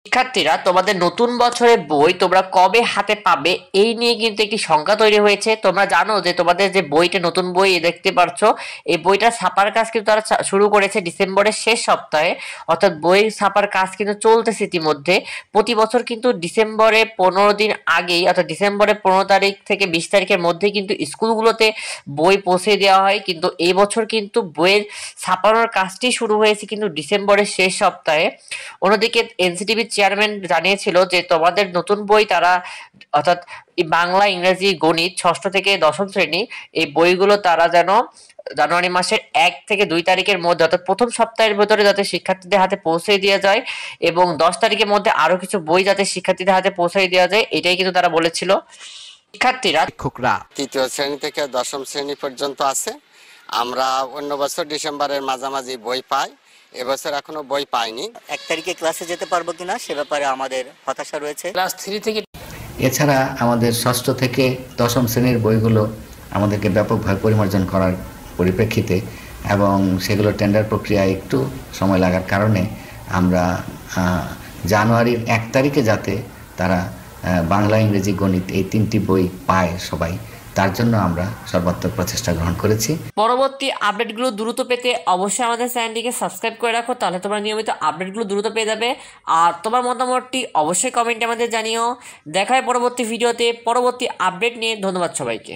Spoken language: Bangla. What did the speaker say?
শিক্ষার্থীরা তোমাদের নতুন বছরের বই তোমরা কবে হাতে পাবে এই নিয়ে কিন্তু একটি শঙ্কা তৈরি হয়েছে। তোমরা জানো যে তোমাদের যে বইটা নতুন বই দেখতে পাচ্ছ, এই বইটা ছাপার কাজ কিন্তু তারা শুরু করেছে ডিসেম্বরের শেষ সপ্তাহে, অর্থাৎ বই ছাপার কাজ কিন্তু চলতেছে ইতিমধ্যে। প্রতি বছর কিন্তু ডিসেম্বরে 15 দিন আগেই, অর্থাৎ ডিসেম্বরের 15 তারিখ থেকে 20 তারিখের মধ্যে কিন্তু স্কুলগুলোতে বই পৌঁছে দেওয়া হয়, কিন্তু এই বছর কিন্তু বইয়ের ছাপানোর কাজটি শুরু হয়েছে কিন্তু ডিসেম্বরের শেষ সপ্তাহে। অন্যদিকে এনসিটিভির চেয়ারম্যান জানিয়েছিল যে তোমাদের নতুন বই তারা, অর্থাৎ বাংলা, ইংরেজি, গণিত 6ষ্ঠ থেকে 10ম শ্রেণী, এই বইগুলো তারা যেন জানুয়ারি মাসের 1 থেকে 2 তারিখের মধ্যে, অর্থাৎ প্রথম সপ্তাহের ভেতরে যাতে শিক্ষার্থীদের হাতে পৌঁছে দেওয়া যায়, এবং 10 তারিখের মধ্যে আরো কিছু বই যাতে শিক্ষার্থীদের হাতে পৌঁছে দেওয়া যায়, এটাই কিন্তু তারা বলেছিল। শিক্ষার্থীরা, শিক্ষকরা 3য় শ্রেণী থেকে 10ম শ্রেণী পর্যন্ত আছে। আমরা অন্য বছর ডিসেম্বরের মাঝামাঝি বই পাই, এবছর এখনো বই পাইনি। 1 তারিখে ক্লাসে যেতে পারবো কিনা সে ব্যাপারে আমাদের হতাশা রয়েছে। ক্লাস 3 থেকে এছাড়া আমাদের 6ষ্ঠ থেকে 10ম শ্রেণীর বইগুলো আমাদেরকে ব্যাপকভাবে পরিমার্জন করার পরিপ্রেক্ষিতে এবং সেগুলো টেন্ডার প্রক্রিয়ায় একটু সময় লাগার কারণে আমরা জানুয়ারির 1 তারিখে যাতে তারা বাংলা, ইংরেজি, গণিত এই 3টি বই পায় সবাই, তার জন্য আমরা সর্বাত্মক প্রচেষ্টা গ্রহণ করেছি। পরবর্তী আপডেটগুলো দ্রুত পেতে অবশ্যই আমাদের চ্যানেলটিকে সাবস্ক্রাইব করে রাখো, তাহলে তোমরা নিয়মিত আপডেটগুলো দ্রুত পেয়ে যাবে। আর তোমার মতামতটি অবশ্যই কমেন্টে আমাদের জানিও। দেখা হয় পরবর্তী ভিডিওতে পরবর্তী আপডেট নিয়ে। ধন্যবাদ সবাইকে।